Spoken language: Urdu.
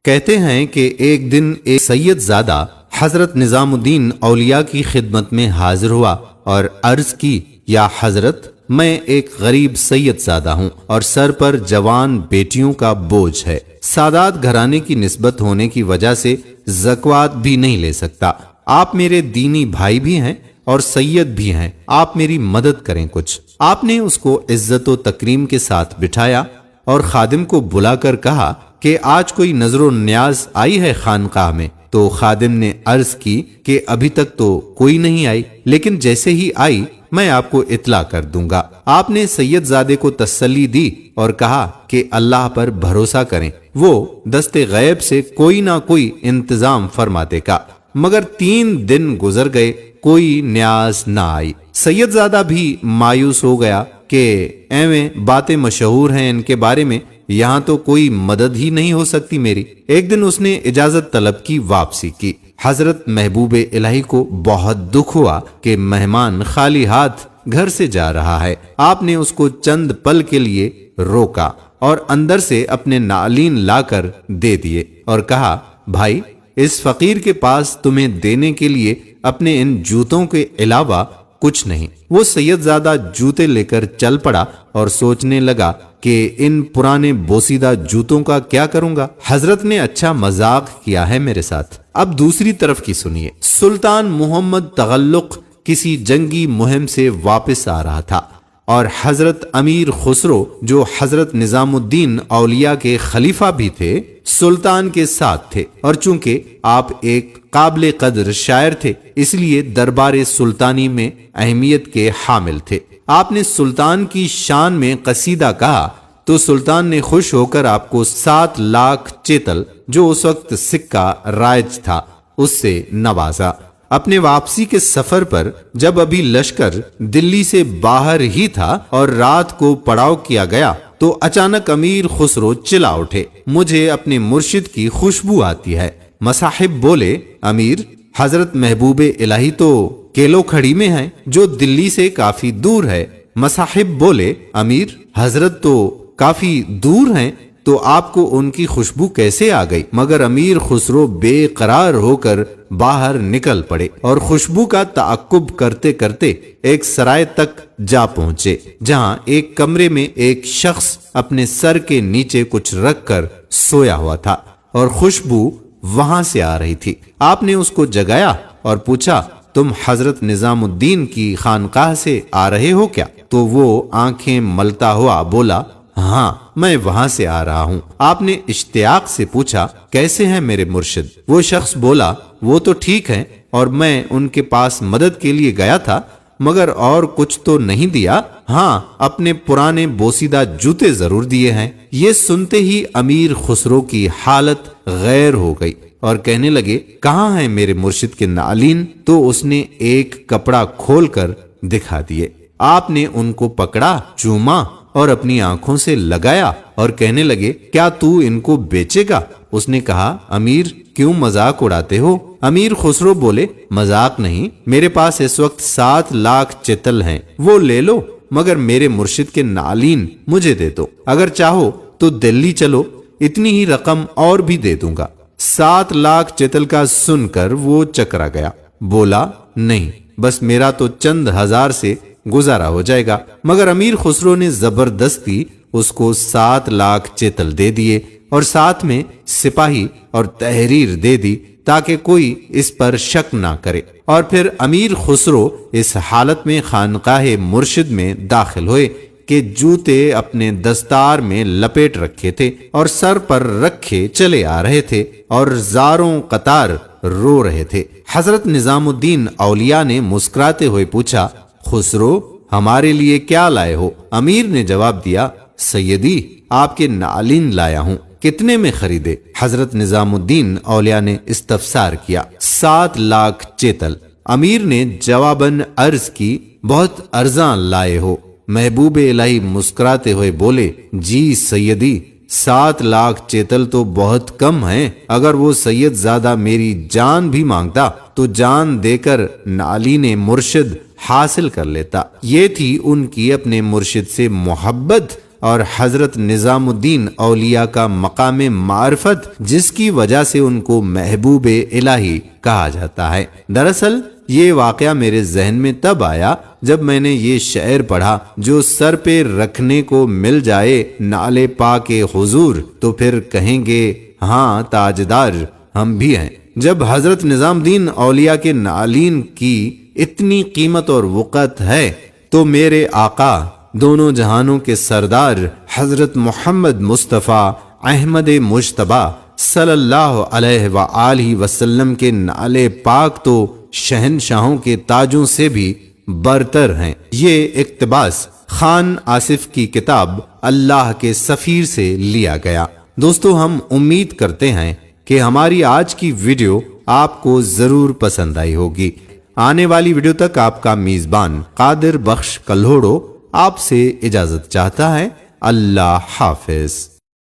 کہتے ہیں کہ ایک دن ایک سید زادہ حضرت نظام الدین اولیاء کی خدمت میں حاضر ہوا اور عرض کی، یا حضرت، میں ایک غریب سید زادہ ہوں اور سر پر جوان بیٹیوں کا بوجھ ہے۔ سادات گھرانے کی نسبت ہونے کی وجہ سے زکوٰۃ بھی نہیں لے سکتا۔ آپ میرے دینی بھائی بھی ہیں اور سید بھی ہیں، آپ میری مدد کریں کچھ۔ آپ نے اس کو عزت و تکریم کے ساتھ بٹھایا اور خادم کو بلا کر کہا کہ آج کوئی نظر و نیاز آئی ہے خانقاہ میں؟ تو خادم نے عرض کی کہ ابھی تک تو کوئی نہیں آئی، لیکن جیسے ہی آئی میں آپ کو اطلاع کر دوں گا۔ آپ نے سید زادے کو تسلی دی اور کہا کہ اللہ پر بھروسہ کریں، وہ دست غیب سے کوئی نہ کوئی انتظام فرما دے گا۔ مگر 3 دن گزر گئے، کوئی نیاز نہ آئی۔ سید زادہ بھی مایوس ہو گیا کہ ایویں باتیں مشہور ہیں ان کے بارے میں، یہاں تو کوئی مدد ہی نہیں ہو سکتی میری۔ ایک دن اس نے اجازت طلب کی، واپسی کی۔ حضرت محبوب الہی کو بہت دکھ ہوا کہ مہمان خالی ہاتھ گھر سے جا رہا ہے۔ آپ نے اس کو چند پل کے لیے روکا اور اندر سے اپنے نعلین لا کر دے دیے اور کہا، بھائی، اس فقیر کے پاس تمہیں دینے کے لیے اپنے ان جوتوں کے علاوہ کچھ نہیں۔ وہ سید زادہ جوتے لے کر چل پڑا اور سوچنے لگا کہ ان پرانے بوسیدہ جوتوں کا کیا کروں گا۔ حضرت نے اچھا مذاق کیا ہے میرے ساتھ۔ اب دوسری طرف کی سنیے۔ سلطان محمد تغلق کسی جنگی مہم سے واپس آ رہا تھا اور حضرت امیر خسرو، جو حضرت نظام الدین اولیاء کے خلیفہ بھی تھے، سلطان کے ساتھ تھے، اور چونکہ آپ ایک قابل قدر شاعر تھے اس لیے دربار سلطانی میں اہمیت کے حامل تھے۔ آپ نے سلطان کی شان میں قصیدہ کہا تو سلطان نے خوش ہو کر آپ کو 7 لاکھ چیتل، جو اس وقت سکہ رائج تھا، اس سے نوازا۔ اپنے واپسی کے سفر پر جب ابھی لشکر دلی سے باہر ہی تھا اور رات کو پڑاؤ کیا گیا تو اچانک امیر خسرو چلا اٹھے، مجھے اپنے مرشد کی خوشبو آتی ہے۔ مصاحب بولے، امیر، حضرت محبوب الہی تو کیلو کھڑی میں ہیں، جو دلی سے کافی دور ہے۔ مصاحب بولے، امیر، حضرت تو کافی دور ہیں تو آپ کو ان کی خوشبو کیسے آ گئی؟ مگر امیر خسرو بے قرار ہو کر باہر نکل پڑے اور خوشبو کا تعقب کرتے کرتے ایک سرائے تک جا پہنچے، جہاں ایک کمرے میں ایک شخص اپنے سر کے نیچے کچھ رکھ کر سویا ہوا تھا اور خوشبو وہاں سے آ رہی تھی۔ آپ نے اس کو جگایا اور پوچھا، تم حضرت نظام الدین کی خانقاہ سے آ رہے ہو کیا؟ تو وہ آنکھیں ملتا ہوا بولا، ہاں، میں وہاں سے آ رہا ہوں۔ آپ نے اشتیاق سے پوچھا، کیسے ہیں میرے مرشد؟ وہ شخص بولا، وہ تو ٹھیک ہیں، اور میں ان کے پاس مدد کے لیے گیا تھا، مگر اور کچھ تو نہیں دیا، ہاں اپنے پرانے بوسیدہ جوتے ضرور دیے ہیں۔ یہ سنتے ہی امیر خسرو کی حالت غیر ہو گئی اور کہنے لگے، کہاں ہیں میرے مرشد کے نعلین؟ تو اس نے ایک کپڑا کھول کر دکھا دیے۔ آپ نے ان کو پکڑا، چوما اور اپنی آنکھوں سے لگایا اور کہنے لگے، کیا تو ان کو بیچے گا؟ اس نے کہا، امیر، کیوں مذاق اڑاتے ہو؟ امیر خسرو بولے، مذاق نہیں، میرے پاس اس وقت 7 لاکھ چتل ہیں، وہ لے لو، مگر میرے مرشد کے نعلین مجھے دے دو۔ اگر چاہو تو دلی چلو، اتنی ہی رقم اور بھی دے دوں گا۔ 7 لاکھ چتل کا سن کر وہ چکرا گیا، بولا، نہیں، بس میرا تو چند ہزار سے گزارا ہو جائے گا۔ مگر امیر خسرو نے زبردستی اس کو 7 لاکھ چیتل دے دیے اور ساتھ میں سپاہی اور تحریر دے دی تاکہ کوئی اس پر شک نہ کرے۔ اور پھر امیر خسرو اس حالت میں خانقاہ مرشد میں داخل ہوئے کہ جوتے اپنے دستار میں لپیٹ رکھے تھے اور سر پر رکھے چلے آ رہے تھے اور زاروں قطار رو رہے تھے۔ حضرت نظام الدین اولیاء نے مسکراتے ہوئے پوچھا، خسرو، ہمارے لیے کیا لائے ہو؟ امیر نے جواب دیا، سیدی، آپ کے نعلین لایا ہوں، کتنے میں خریدے؟ حضرت نظام الدین اولیاء نے استفسار کیا، 7 لاکھ چیتل۔ امیر نے جواباً عرض کی، بہت ارزاں لائے ہو۔ محبوب الہی مسکراتے ہوئے بولے، جی سیدی، 7 لاکھ چیتل تو بہت کم ہیں، اگر وہ سید زادہ میری جان بھی مانگتا تو جان دے کر نعلین مرشد حاصل کر لیتا۔ یہ تھی ان کی اپنے مرشد سے محبت اور حضرت نظام الدین اولیاء کا مقام معرفت جس کی وجہ سے ان کو محبوب الہی کہا جاتا ہے۔ دراصل یہ واقعہ میرے ذہن میں تب آیا جب میں نے یہ شعر پڑھا، جو سر پہ رکھنے کو مل جائے نالے پاک حضور تو پھر کہیں گے ہاں تاجدار ہم بھی ہیں۔ جب حضرت نظام الدین اولیاء کے نالین کی اتنی قیمت اور وقت ہے تو میرے آقا دونوں جہانوں کے سردار حضرت محمد مصطفیٰ احمد مجتبیٰ صلی اللہ علیہ وآلہ وسلم کے نالے پاک تو شہنشاہوں کے تاجوں سے بھی برتر ہیں۔ یہ اقتباس خان آصف کی کتاب اللہ کے سفیر سے لیا گیا۔ دوستو، ہم امید کرتے ہیں کہ ہماری آج کی ویڈیو آپ کو ضرور پسند آئی ہوگی۔ آنے والی ویڈیو تک آپ کا میزبان قادر بخش کلہوڑو آپ سے اجازت چاہتا ہے۔ اللہ حافظ۔